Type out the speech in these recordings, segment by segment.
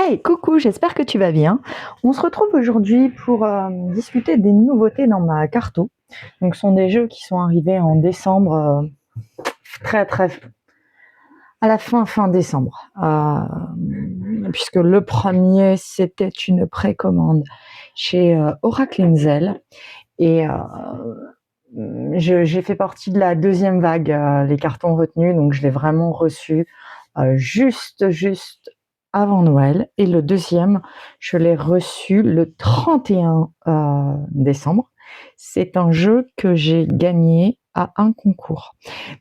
Hey, coucou, j'espère que tu vas bien. On se retrouve aujourd'hui pour discuter des nouveautés dans ma carto. Donc, ce sont des jeux qui sont arrivés en décembre, très très à la fin décembre, puisque le premier c'était une précommande chez Oracle Inzel et j'ai fait partie de la deuxième vague, les cartons retenus, donc je l'ai vraiment reçu juste avant Noël. Et le deuxième, je l'ai reçu le 31 décembre. C'est un jeu que j'ai gagné à un concours.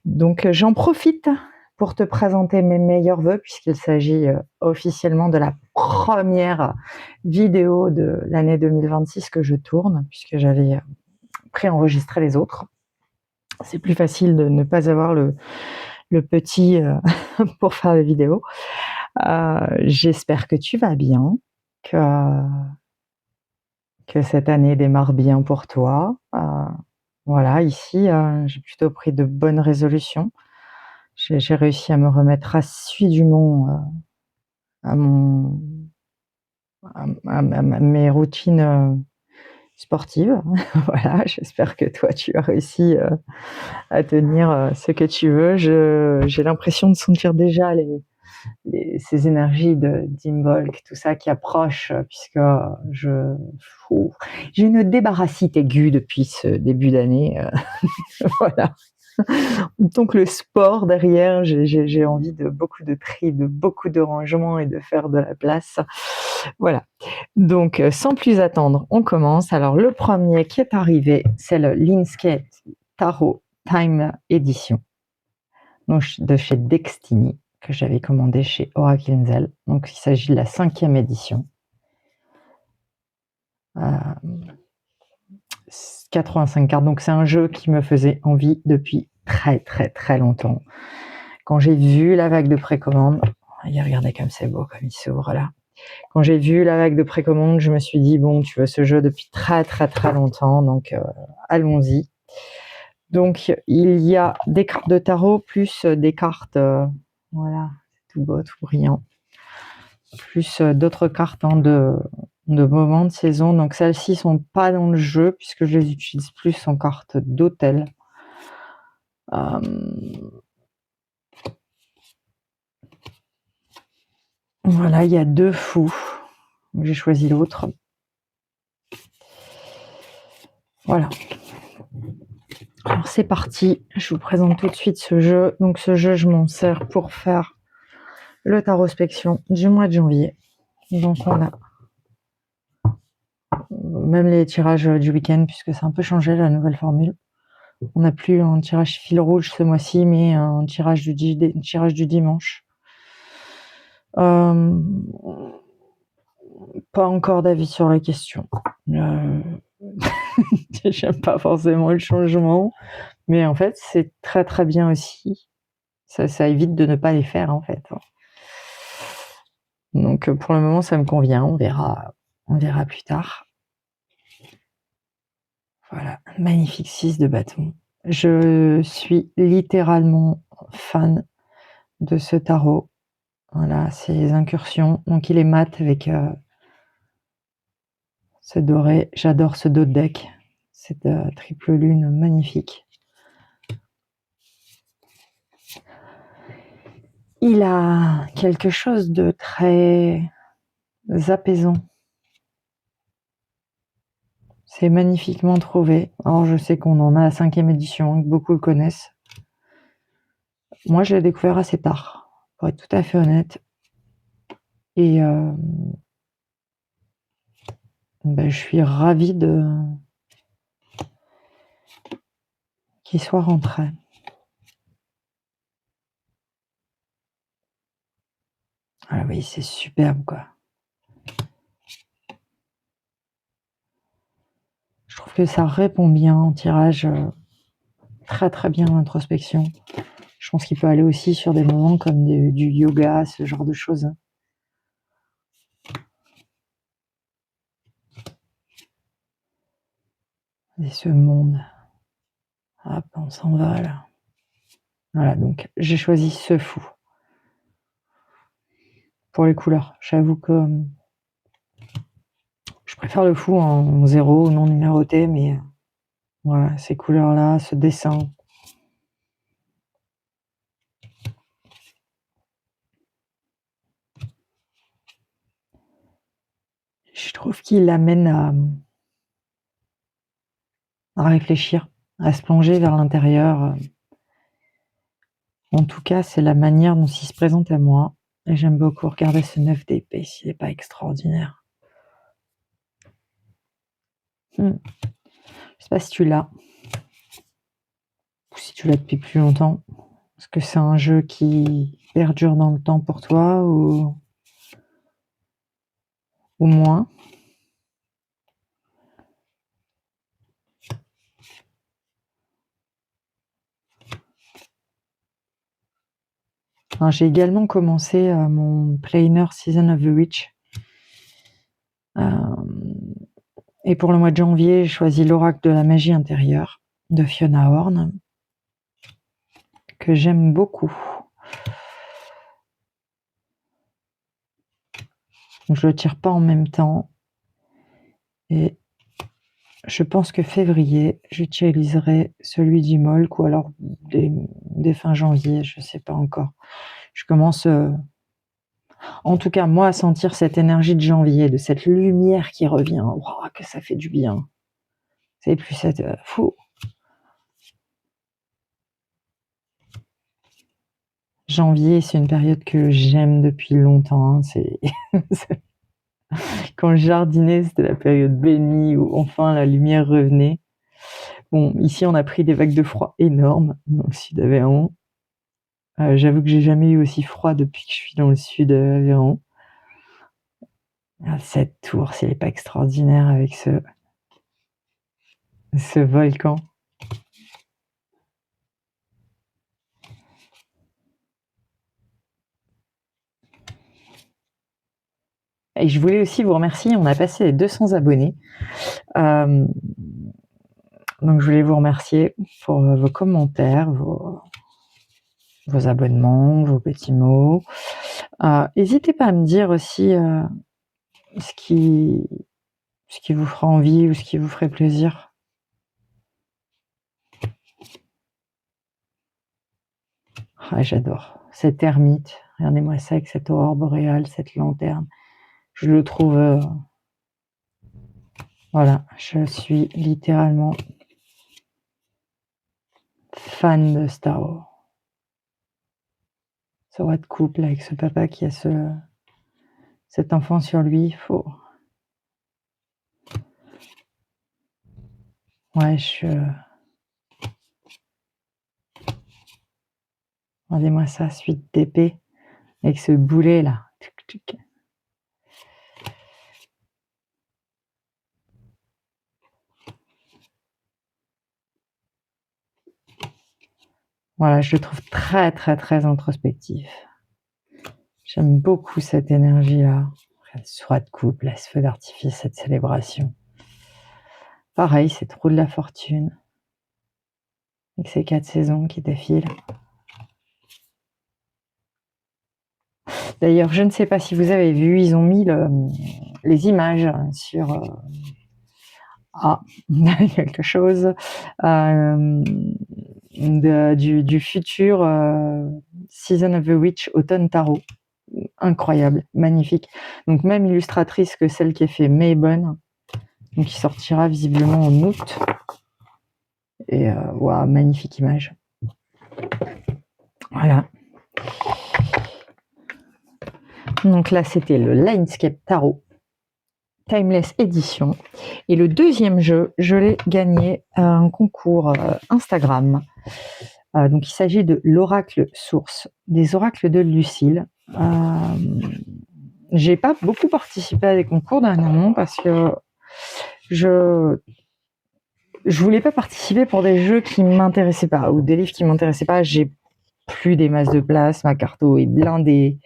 Donc j'en profite pour te présenter mes meilleurs vœux, puisqu'il s'agit officiellement de la première vidéo de l'année 2026 que je tourne, puisque j'avais préenregistré les autres. C'est plus facile de ne pas avoir le petit pour faire les vidéos. J'espère que tu vas bien, que cette année démarre bien pour toi. Voilà, ici, j'ai plutôt pris de bonnes résolutions. J'ai réussi à me remettre assidûment à mes routines sportives. Voilà, j'espère que toi, tu as réussi à tenir ce que tu veux. J'ai l'impression de sentir déjà ces énergies de d'Imbolc, tout ça qui approche, puisque j'ai une débarrassite aiguë depuis ce début d'année. Voilà. Donc le sport derrière, j'ai envie de beaucoup de tri, de beaucoup de rangement et de faire de la place. Voilà. Donc sans plus attendre, on commence. Alors le premier qui est arrivé, c'est le Linscape Tarot Time Edition, donc de chez Dextini, que j'avais commandé chez Oracle Inzel. Donc il s'agit de la 5e édition. 85 cartes, donc c'est un jeu qui me faisait envie depuis très très très longtemps. Quand j'ai vu la vague de précommande, regardez comme c'est beau, comme il s'ouvre là. Quand j'ai vu la vague de précommande, je me suis dit, bon, tu veux ce jeu depuis très très très longtemps, donc allons-y. Donc il y a des cartes de tarot, plus des cartes, voilà, tout beau, tout brillant, plus d'autres cartes de moments de saison. Donc celles-ci sont pas dans le jeu, puisque je les utilise plus en cartes d'hôtel. Voilà, il y a 2 fous. J'ai choisi l'autre. Voilà. Alors c'est parti, je vous présente tout de suite ce jeu. Donc ce jeu, je m'en sers pour faire le tarospection du mois de janvier. Donc on a même les tirages du week-end, puisque c'est un peu changé la nouvelle formule. On n'a plus un tirage fil rouge ce mois-ci, mais un tirage du dimanche. Pas encore d'avis sur la question. J'aime pas forcément le changement, mais en fait c'est très très bien aussi. Ça évite de ne pas les faire en fait. Donc pour le moment ça me convient, on verra plus tard. Voilà, magnifique 6 de bâton. Je suis littéralement fan de ce tarot. Voilà, ces incursions. Donc il est mat avec ce doré. J'adore ce dos de deck. Cette triple lune magnifique. Il a quelque chose de très apaisant. C'est magnifiquement trouvé. Alors je sais qu'on en a la 5e édition, que beaucoup le connaissent. Moi je l'ai découvert assez tard, pour être tout à fait honnête. Et je suis ravie qu'il soit rentré. Ah oui, c'est superbe quoi. Je trouve que ça répond bien en tirage, très très bien à l'introspection. Je pense qu'il peut aller aussi sur des moments comme du yoga, ce genre de choses. Et ce monde. Hop, on s'envole. Voilà, donc j'ai choisi ce fou. pour les couleurs. J'avoue que je préfère le fou en 0, non numéroté, mais voilà, ces couleurs-là, ce dessin. Je trouve qu'il amène à réfléchir, à se plonger vers l'intérieur. En tout cas, c'est la manière dont il se présente à moi. Et j'aime beaucoup regarder ce 9 d'épée, s'il n'est pas extraordinaire. Je sais pas si tu l'as, ou si tu l'as depuis plus longtemps. Est-ce que c'est un jeu qui perdure dans le temps pour toi ou moins? J'ai également commencé mon Planer Season of the Witch. Et pour le mois de janvier, j'ai choisi l'Oracle de la magie intérieure de Fiona Horn, que j'aime beaucoup. Donc, je le tire pas en même temps. Et je pense que février, j'utiliserai celui du Molk ou alors dès fin janvier, je sais pas encore. Je commence, en tout cas, moi, à sentir cette énergie de janvier, de cette lumière qui revient. Wow, que ça fait du bien. C'est plus cette fou. Janvier, c'est une période que j'aime depuis longtemps. C'est quand je jardinais, c'était la période bénie où enfin la lumière revenait. Bon, ici, on a pris des vagues de froid énormes dans le sud d'Aveyron. J'avoue que j'ai jamais eu aussi froid depuis que je suis dans le sud d'Aveyron. Cette tour, s'il n'est pas extraordinaire avec ce volcan. Et je voulais aussi vous remercier, on a passé les 200 abonnés. Donc je voulais vous remercier pour vos commentaires, vos abonnements, vos petits mots. N'hésitez pas à me dire aussi ce qui vous fera envie ou ce qui vous ferait plaisir. J'adore cette ermite. Regardez-moi ça avec cette aurore boréale, cette lanterne. Je le trouve... voilà, je suis littéralement fan de Star Wars. Ce roi de couple avec ce papa qui a cet enfant sur lui, faut... Ouais, regardez-moi ça, suite d'épée, avec ce boulet là. Voilà, je le trouve très très très introspectif. J'aime beaucoup cette énergie-là. Ce roi de couple, ce feu d'artifice, cette célébration. Pareil, cette roue de la fortune. Avec ces 4 saisons qui défilent. D'ailleurs, je ne sais pas si vous avez vu, ils ont mis les images sur... quelque chose du futur Season of the Witch Autumn Tarot. Incroyable, magnifique. Donc même illustratrice que celle qui a fait Maybon, donc qui sortira visiblement en août. Et wow, magnifique image. Voilà. Donc là, c'était le Linescape Tarot Timeless Edition. Et le deuxième jeu, je l'ai gagné à un concours Instagram. Donc il s'agit de l'Oracle Source, des oracles de Lucille. J'ai pas beaucoup participé à des concours dernièrement parce que je voulais pas participer pour des jeux qui m'intéressaient pas ou des livres qui m'intéressaient pas. J'ai plus des masses de place, ma carto est blindée.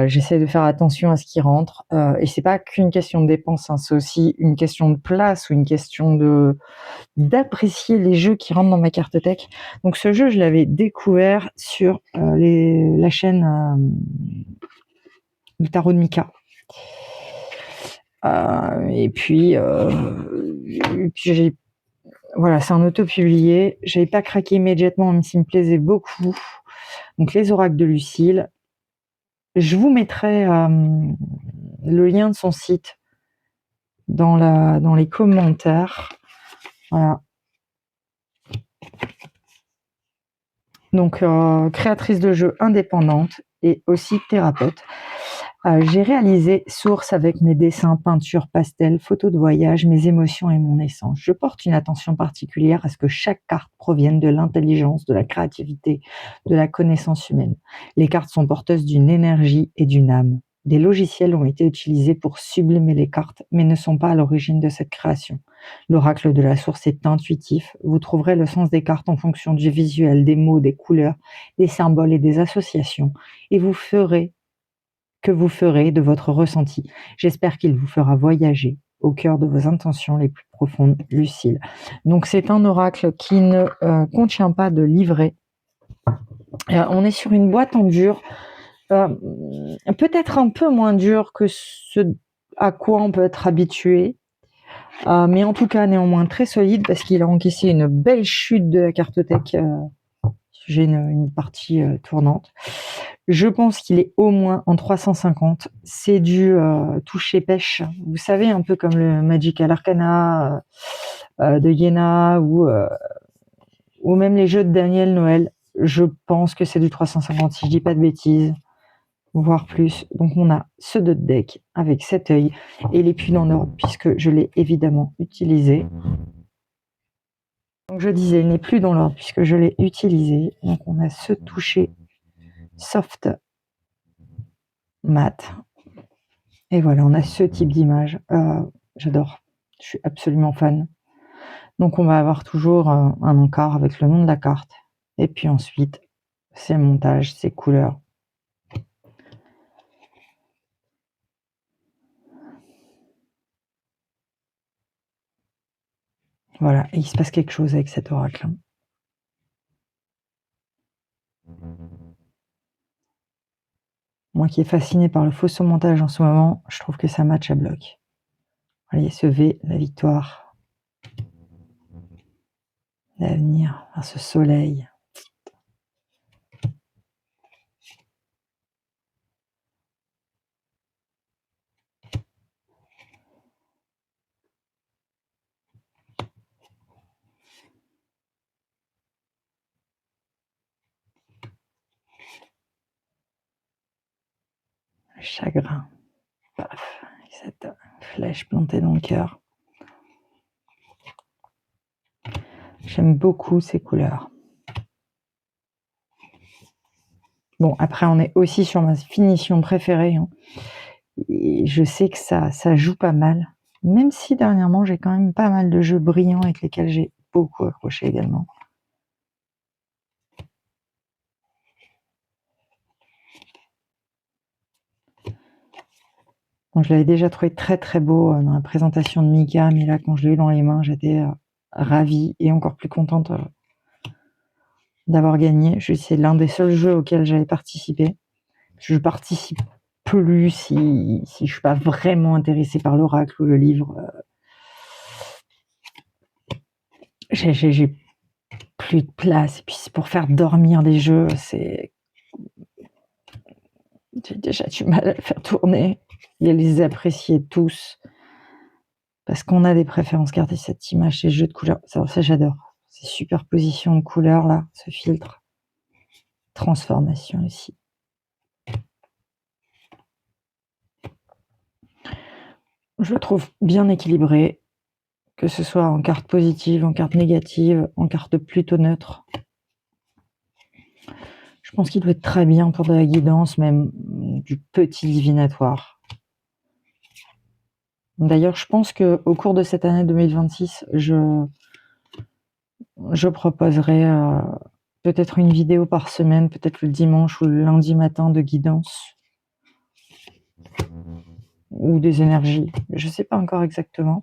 J'essaie de faire attention à ce qui rentre. Et c'est pas qu'une question de dépense, hein, c'est aussi une question de place ou une question d'apprécier les jeux qui rentrent dans ma cartothèque. Donc ce jeu, je l'avais découvert sur la chaîne le tarot de Mika. Et puis voilà, c'est un auto-publié. J'avais pas craqué immédiatement, même s'il me plaisait beaucoup. Donc les oracles de Lucille. Je vous mettrai le lien de son site dans les commentaires. Voilà. Donc créatrice de jeux indépendante et aussi thérapeute. J'ai réalisé source avec mes dessins, peintures, pastels, photos de voyage, mes émotions et mon essence. Je porte une attention particulière à ce que chaque carte provienne de l'intelligence, de la créativité, de la connaissance humaine. Les cartes sont porteuses d'une énergie et d'une âme. Des logiciels ont été utilisés pour sublimer les cartes, mais ne sont pas à l'origine de cette création. L'oracle de la source est intuitif. Vous trouverez le sens des cartes en fonction du visuel, des mots, des couleurs, des symboles et des associations, et vous ferez de votre ressenti. J'espère qu'il vous fera voyager au cœur de vos intentions les plus profondes, Lucille. Donc c'est un oracle qui ne contient pas de livret. On est sur une boîte en dur, peut-être un peu moins dur que ce à quoi on peut être habitué, mais en tout cas néanmoins très solide parce qu'il a encaissé une belle chute de la cartothèque. J'ai une partie tournante. Je pense qu'il est au moins en 350. C'est du toucher pêche. Vous savez, un peu comme le Magical Arcana de Iéna ou même les jeux de Daniel Noël. Je pense que c'est du 350, si je dis pas de bêtises, voire plus. Donc on a ce deck avec cet œil et les puits en or, puisque je l'ai évidemment utilisé. Donc je disais, il n'est plus dans l'ordre puisque je l'ai utilisé. Donc on a ce toucher soft mat. Et voilà, on a ce type d'image. J'adore. Je suis absolument fan. Donc on va avoir toujours un encart avec le nom de la carte. Et puis ensuite, ses montages, ses couleurs. Voilà, et il se passe quelque chose avec cet oracle. Moi qui est fasciné par le faux montage en ce moment, je trouve que ça match à bloc. Voyez ce V, la victoire, l'avenir, ce soleil. Le chagrin. Paf, cette flèche plantée dans le cœur. J'aime beaucoup ces couleurs. Bon, après, on est aussi sur ma finition préférée. Hein. Et je sais que ça joue pas mal. Même si dernièrement, j'ai quand même pas mal de jeux brillants avec lesquels j'ai beaucoup accroché également. Donc, je l'avais déjà trouvé très très beau dans la présentation de Mika, mais là, quand je l'ai eu dans les mains, j'étais ravie et encore plus contente d'avoir gagné. C'est l'un des seuls jeux auxquels j'avais participé. Je participe plus si je suis pas vraiment intéressée par l'oracle ou le livre. J'ai plus de place. Et puis pour faire dormir des jeux, j'ai déjà du mal à le faire tourner et à les apprécier tous. Parce qu'on a des préférences. Regardez cette image, ces jeux de couleurs. Ça j'adore. Ces superpositions de couleurs là, ce filtre. Transformation ici. Je le trouve bien équilibré, que ce soit en carte positive, en carte négative, en carte plutôt neutre. Je pense qu'il doit être très bien pour de la guidance, même du petit divinatoire. D'ailleurs, je pense qu'au cours de cette année 2026, je proposerai peut-être une vidéo par semaine, peut-être le dimanche ou le lundi matin de guidance ou des énergies. Je ne sais pas encore exactement.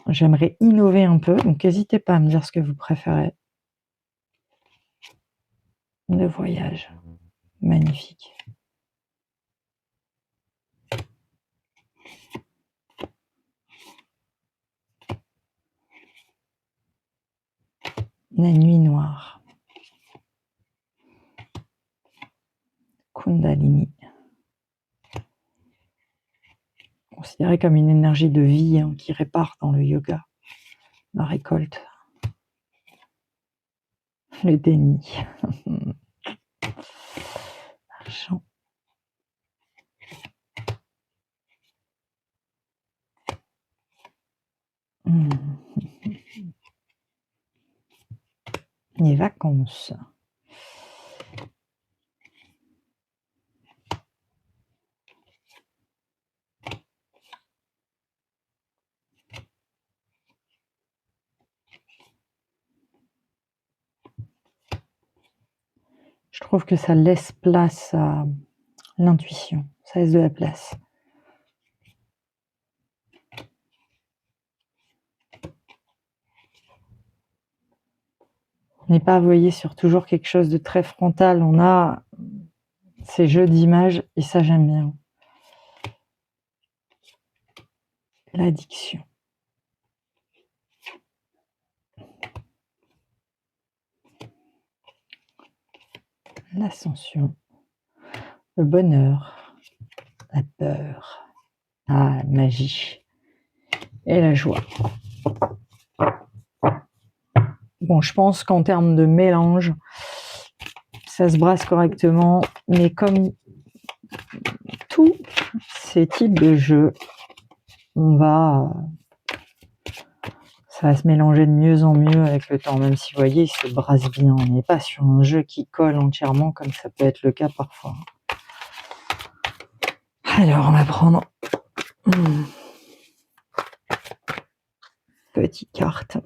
J'aimerais innover un peu, donc n'hésitez pas à me dire ce que vous préférez. Le voyage, magnifique. La nuit noire. Kundalini. Considéré comme une énergie de vie qui répare dans le yoga. La récolte. Le déni. L'argent. Les vacances. Je trouve que ça laisse place à l'intuition. Ça laisse de la place. On n'est pas, vous voyez, sur toujours quelque chose de très frontal. On a ces jeux d'images et ça, j'aime bien. L'addiction. L'ascension. Le bonheur. La peur. La magie. Et la joie. Bon, je pense qu'en termes de mélange, ça se brasse correctement, mais comme tous ces types de jeux, ça va se mélanger de mieux en mieux avec le temps, même si vous voyez, il se brasse bien. On n'est pas sur un jeu qui colle entièrement comme ça peut être le cas parfois. Alors, on va prendre petite carte.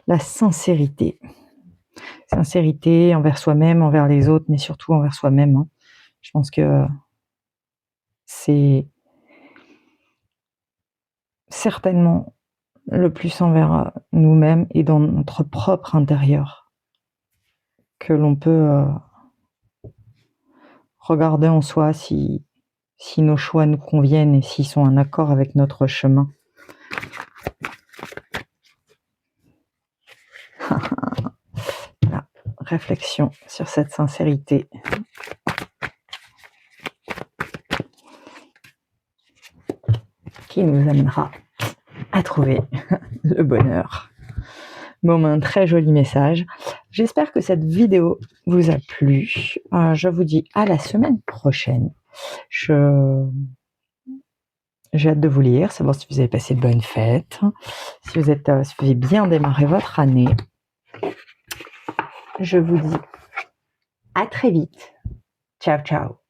La sincérité. Sincérité envers soi-même, envers les autres, mais surtout envers soi-même. Je pense que c'est certainement le plus envers nous-mêmes et dans notre propre intérieur que l'on peut regarder en soi si nos choix nous conviennent et s'ils sont en accord avec notre chemin. Voilà, réflexion sur cette sincérité. Qui nous amènera à trouver le bonheur. Bon, un très joli message. J'espère que cette vidéo vous a plu. Je vous dis à la semaine prochaine. J'ai hâte de vous lire, savoir si vous avez passé de bonnes fêtes, si vous avez bien démarré votre année. Je vous dis à très vite. Ciao, ciao.